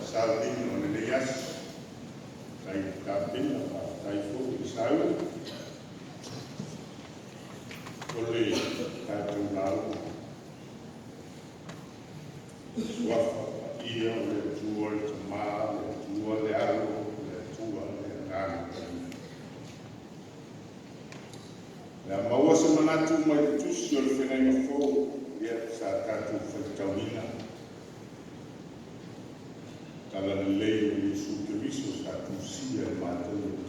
Saudin on the yes, like Captain, Typhoon, Saudi, Ole Lauga Oute, Ia Ole Tuol, Tama, Tua Le Alu, Tua Le Laga. La maua se manatu mai tusi o le whenai mafo, ia sa tātou FAITAUINA. Talalelei o Yesu Keriso sa TUSI e MATAIO.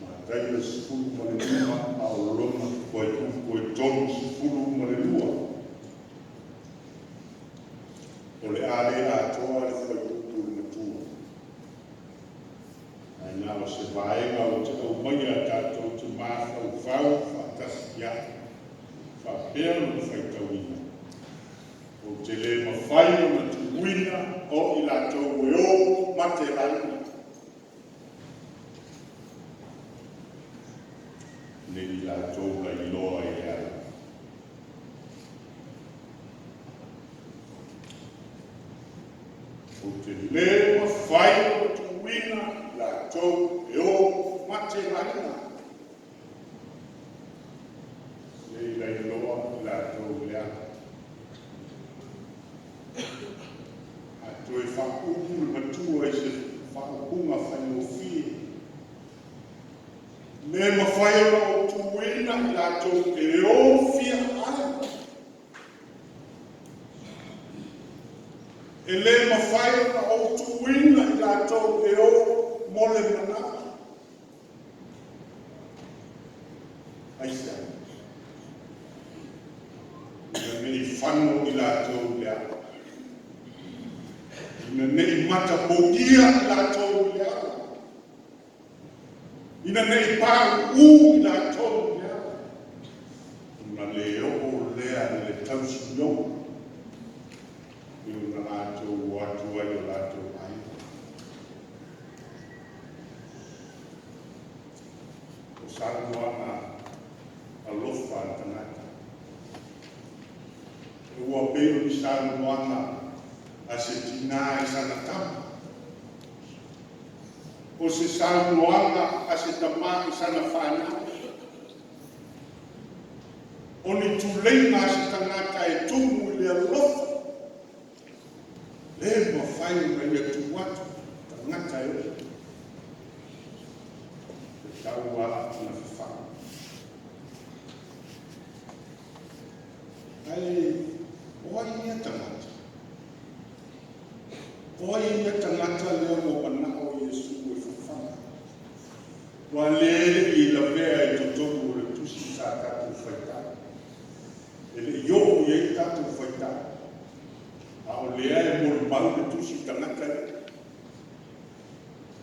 MATAIO sifulu ma le lima a o loma koe tuku tonu sifulu ma le lua. O le ale ATUA le whaituku le Matua. Ai nā o se vaenga o te au mai a tātou te Mafai whakasi ia. Whapea no FAITAUINA. O te le Mafai Ona tuwina o i Latou e o Matelaina. Ne i Latou Lailoa e ala. O te le Mafai Ona tuwina Latou e o Matelaina. Ne i Lailoa i Latou e ala. Toe whakumu le matua i se whakupunga whainofie. Me Mafai Ona o tuwina i Latou e o fia ala. E le Mafai Ona o tuwina i Latou e o mole mana. Aisa. Ina mei whano i Latou le ala. Ina nei mata bogia i Latou le ala. Ina nei pāu u i Latou le ala. Ina le o lea le tausi no. Ina Latou atua i Latou ai. O SAMOA alofa tanaka. E ua pēro i SAMOA a se tina e sana tama. O se SAMOA a se tama e sana whana. O ni tuleina a se tangata e tumu le alofa. Le Mafai Ona ia tuatu tangata e o. E taua atu na whiwhanga. Ai, oa ia tangata. Oa ia tangata leo mo panao Yesu e whawhanga. Wa lele i la vea e totoku o le tusi sa tātou FAITAU. E le iohu i e tātou FAITAU. A o lea e mo le mau le tusi tangata e.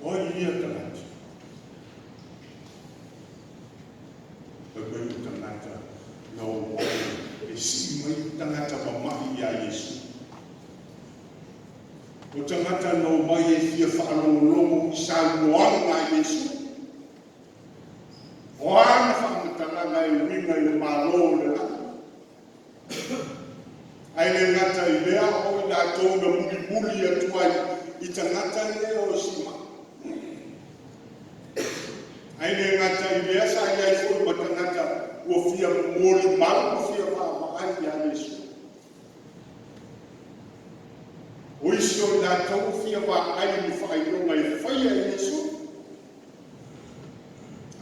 Oa ia tangata. E mai tangata no e si mai tangata mamahi a Yesu. O tangata no mai e fia whaalongolongo i SAMOA a Yesu. O ana whakamatanga e winga i le malo le lana. Ai le ngata i lea o i Latou na muli atua i tangata le o sima. Ai le ngata i lea sa i ai fo i tangata ua fia moli mau fia maai a Yesu. O isi o Latou fia wa ai ni whainonga i whaia i Yesu.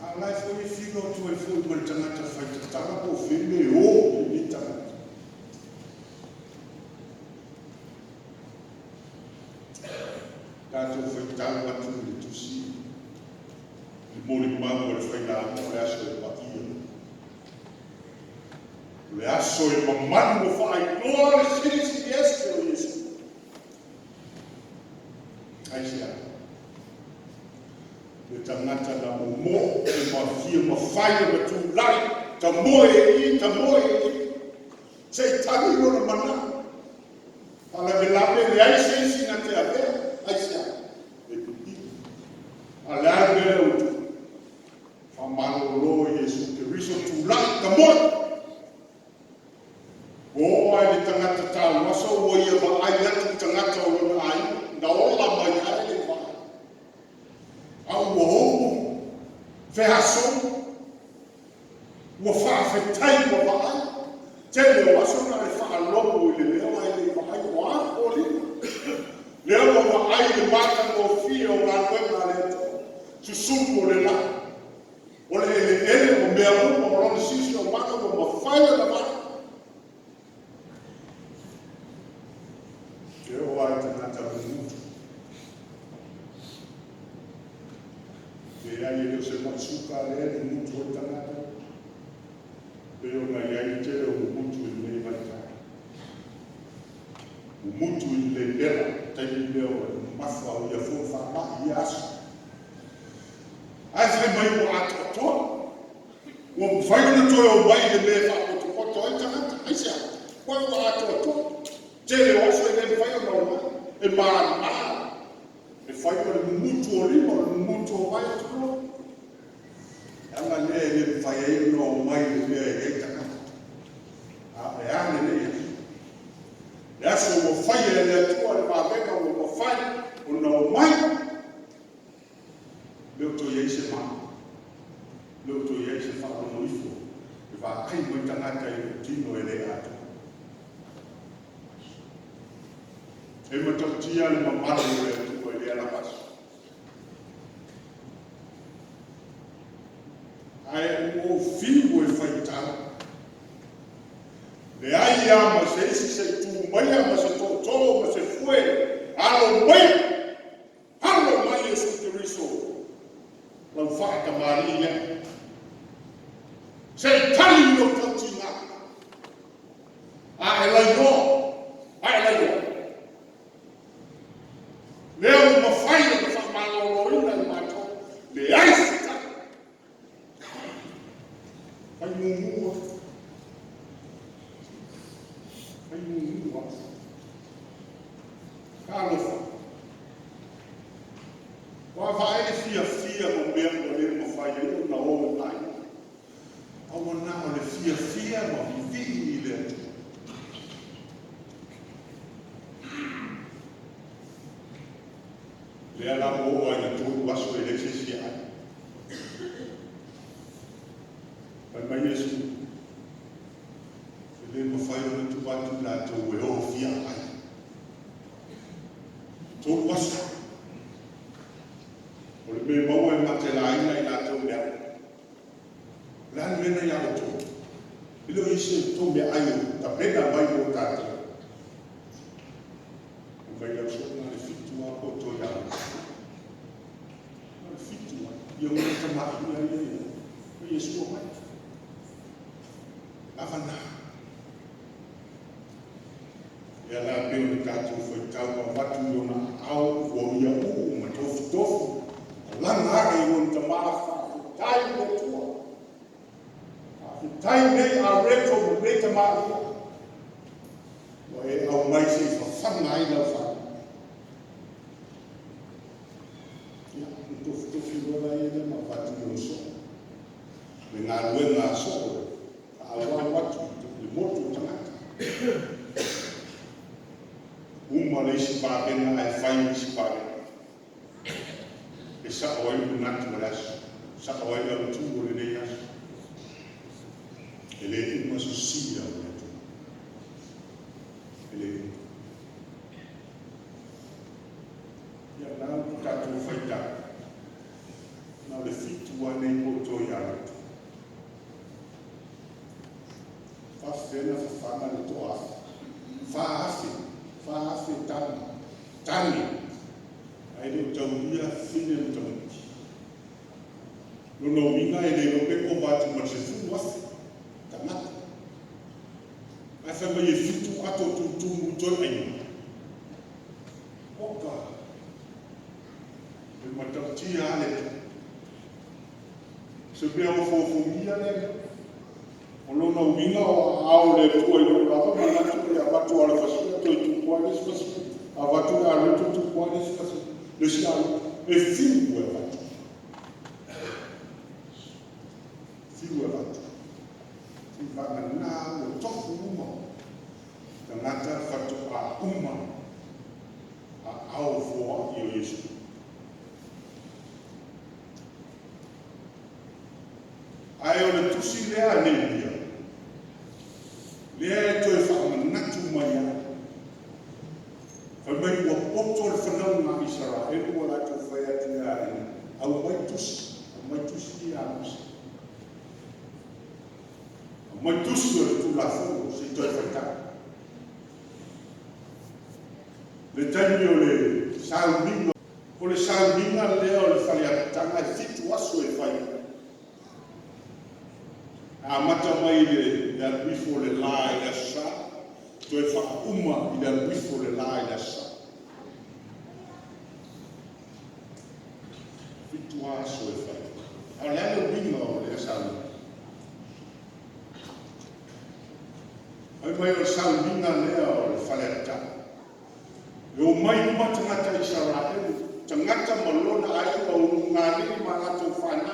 A lai fo i whino tu e fo i man tangata whaitatanga po whine o i ni tangata. Tātou FAITAU atu le TUSI. I mori mau le whainau le aso e paia. Le aso e mamanu o whainoa le sirisi i este o Yesu. Aisia. Le tangata na mo e mawhia mawhai o tūlai. Ta moe e ta moe e. Se tangi o na mana. Ala me lape le aise isi na te avea. Aisia. E pipi. Ala ave o tu. Whamaro lo Yesu Keriso tūlai. Ta moe. O ai le tangata tāwaso o ia wa ai atu tangata o na ai. susupu o le la. O le ele o mea upa o lona sisi o mana o mawhai o na mana. Ke o ai tanata o mutu. Ke ai e se mai suka le e mutu o tanata. Pe o ngai ai te o mutu i nei mai kai. O mutu i le bela, tai leo mafa o ia fufa ma i asu. Ai fai mai o ato toa. O fai na toa o mai le me fa o to to ai tanata. Ai sia. Ko o ato toa. Te le oso e le fai o no e ma. E fai o mutu o lima o mutu o mai to. Anga le fai e no mai le me e tanata. A e ane le e aso o fai e le atua le maweka o mawhai o na mai. Leo to ye se ma. Leo to ye se fa o ifo. E va ai mo tangata i tino e le ato. E mo tia le mamalo e tu e le ala pas. Ai o fiu e faitau. Le ai ama se isi se tu mai ama se to ma se fue alo mai e su riso lau whaka maria se tali no tantina a e Lailoa leo mafai na whamaloloina i mato le ai se tali ai mumua ai mumua kalofa wa vai fia mo bem o le mafai o na o ai o na o le fia mo vivi le le ala o ai tu waso ele se sia mai Yesu le mafai o tu batu la tu e o fia ai tu waso o le me mau e Matelaina i Latou mea. Lan mena i AUTU. Ilo isi tō mea aio, ta pena mai o tātou. O vai lau so na le fitua o tō i AUTU. Na le fitua, i o mea tamahi na ia. O Yesu o mai. Avana. Ia la peo ni tātou FAITAU ma watu i ona au o ia u ma tofu. Langa e on te mafa, tai o tua. Tai nei a reto mo nei te mafa. O e au mai se whawhanga i lau whanga. Ia, tofu rola e le ma watu i on so. Me ngā ruenga so, a awa watu, le motu tangata. Uma le isi pāpena ai whai isi pāpena. E sa o ai unati malasu, sa o ai AUTU o le nei asu. E le uma SOSIA o le tu. E le uma. Ia nā tātou FAITAU. Nā le fitua nei poto i AUTU. Whawhena whawhanga le toa. Whaafe tani. Ai le tau ia fine o tau ki. Lono minga e le rope o batu ma se fu wafi. Tamata. Ai whai mai e fitu ato tu mutoi aina. Oka. E matau tia ale tu. Se bea o FAUMUINA le. O lono minga o ao le tua i lo rapa manatu e a batu ala fasua toi tu kuanes fasua. A batu a retu tu kuanes fasua. Le sialo e fiu e vatu. Fiu e vatu. Fiu vanga nā o tofu uma. Tangata whatu a uma. A ao fua i o Yesu. Ai o le tusi lea NEEMIA. Lea e toi whamanatu mai a. Whai mai ua poto le whanau ngā Israel, o Latou whai atu ngā ina, au mai tusi mai tusi o le tulafu se toi faitau. Le taimi o le sauninga, o le sauninga lea o le whaleatanga e fitu aso e whai. A mata mai le albifo le la i la sa, toi whakauma i le albifo le la i la sa. Fitu aso e whai. A le ane winga o le sauninga. Ai mai o sauninga lea o le whaleatanga. Yo mai uma tangata Israel, tangata malona ai o ngani malato fana.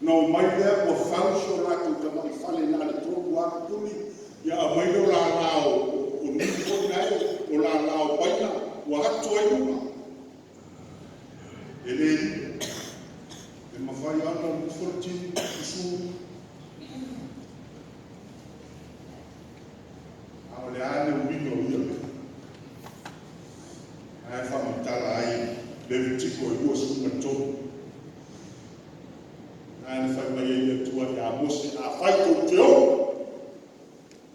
No mai lea o fauso lato tamai fale na le tolu a tuli. Ya mai lo la lao o nifo nai o la lao paina o atu ai uma. Ele e Mafai Ona o fortini isu. A le ane wino ia. Ai whamatala ai le tiko i ua sunga tonu. Ai ne whai mai e tua i a mosi a whaitau te o.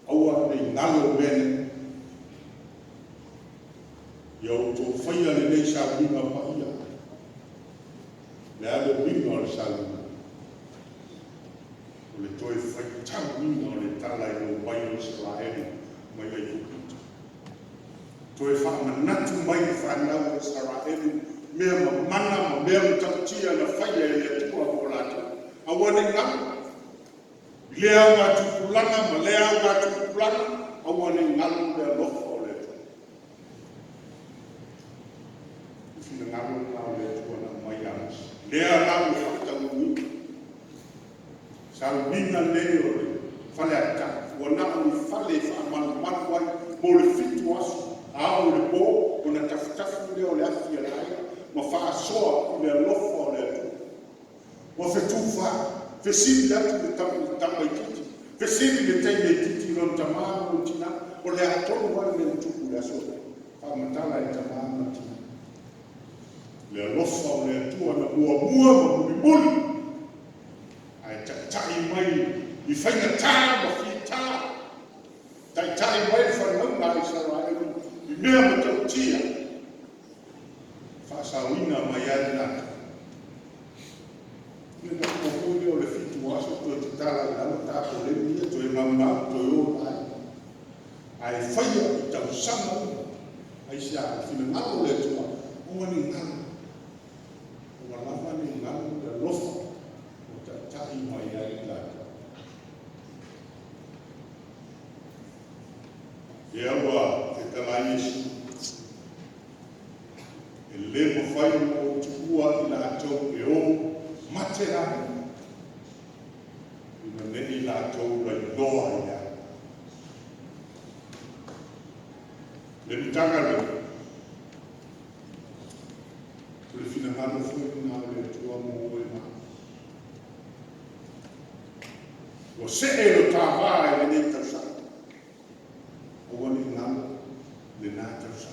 Aua nei ngalo mene. Iau tō whaia le nei sa winga paia. Le ale winga o le sa winga. O le toi whaitau winga o le tala i o mai o Israeli mai ai hupita. Toi whamanatu mai whanau Israeli mea mana mea mtakutia na whaia e atua o Latou. Awane ngamu. Lea watu kulana, lea watu kulana, awane ngamu lea lofa o le atua. Ifina ngamu ngau le atua na mai amas. Lea ngamu whakatau wiki. Salminga leo le whale ata. Wana ni whale whamanu manuai mo le fitu asu. Ao le po, o na tafutafu leo le afi alaia, ma whaasoa i le alofa o le atua. Wa whetuwha, whesiri atu le tamai titi, whesiri le teime titi lon tamāna o tina, o le atonu wale le utuku le asoa, whamatala e tamāna tina. Le alofa o le atua na mua ma muli, ai takitai mai, i whainga tā ma whi tā, takitai mai whanau na Israeli, I mea matautia, whaasauina mai ari nata. Nena kumakuri o le fitu aso, toi te tala i lalo tāko le mia, toi mamau, toi o lai. Ai whaia I tau sama uma, ai se a whina ngalo le tua, o ni ngalo. O lama ni ngalo le lofa, o ta tahi mai ari nata. E awa, Kala Yesu e le mawhai o tukua I Latou e o Matelaina ina nei Latou Lailoa ia le mitanga le le fina ngano fuina le tua mo e ma o se e lo tawā e nei tausa o wani ngano le nata sa.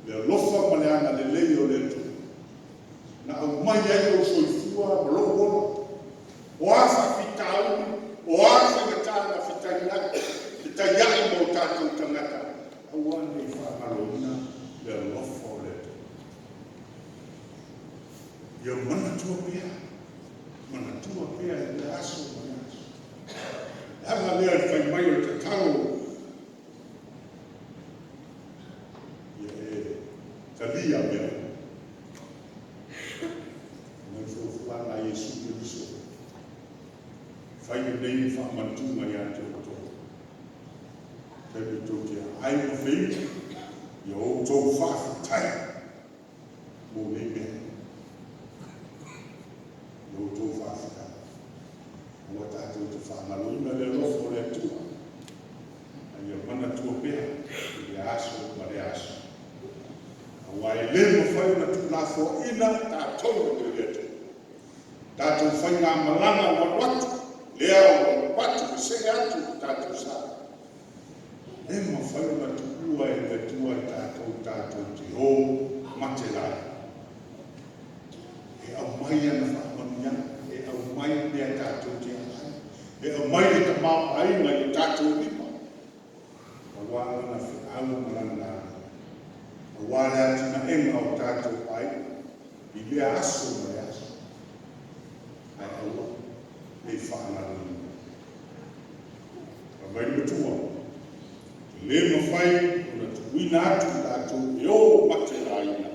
Le lofa maleana le leo le tu. Na au mai ai o soifua malongono. O afa FAITAU, o afa ngatana FAITAUASO, FAITAUASO mo tātou tangata. Au ane whamalona le lofa o le tu. Ia manatua pia. Manatua pia e le aso mai aso. Hanga lea i whai mai o te tau Kalia mea. Mai whawhana Yesu Kristo. Whai nei whamantunga I ate o tō. Tepe tō kia ai o whi, I o tō whawhitai. Mō nei mea. I o tō whawhitai. Mō tātou te whanaloina le rofo le atua. Ai a mana tua pēr, I aso ma le aso. Wai le mawhai ona tūlafo ina tātou o le atu. Tātou whai ngā malanga o watu, lea o watu, se atu tātou sa. Le mawhai ona tūlua e le tua tātou te o Matelaina. E au mai ana whaamania, e au mai mea tātou te ahai. whaainga i tātou ripa. Awala na whiaunga marana. Awala atina enga o tātou ai. I lea aso ma le aso. Ai aua. Nei whaanarana. Mai matua. Le mafai ona tuina atu Latou e o Matelaina.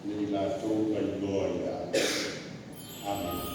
Nei Latou Lailoa ia. Amen.